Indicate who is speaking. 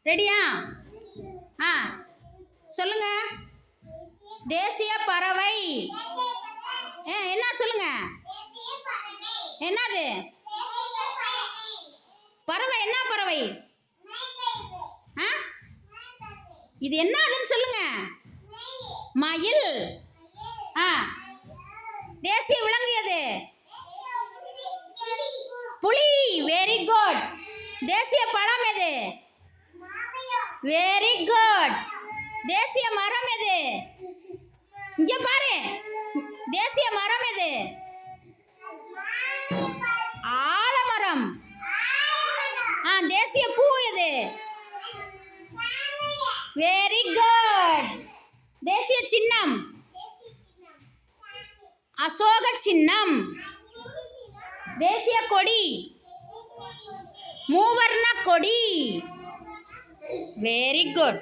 Speaker 1: ரெடியா? ஆ சொல்லுங்க. தேசிய பறவை. என்ன சொல்லுங்க? என்னது பறவை? என்ன பறவை? ஆ இது என்னதுன்னு சொல்லுங்க. மயில். ஆ தேசிய விலங்கு எது? புலி. Very good. தேசிய பழம் எது? Very good. தேசிய மரம் எது? இங்க பாரு. தேசிய மரம் எது? ஆலமரம். தேசிய பூ எது? Very good. தேசிய சின்னம்? அசோக சின்னம். தேசிய கொடி? மூவர்ண கொடி. Very good.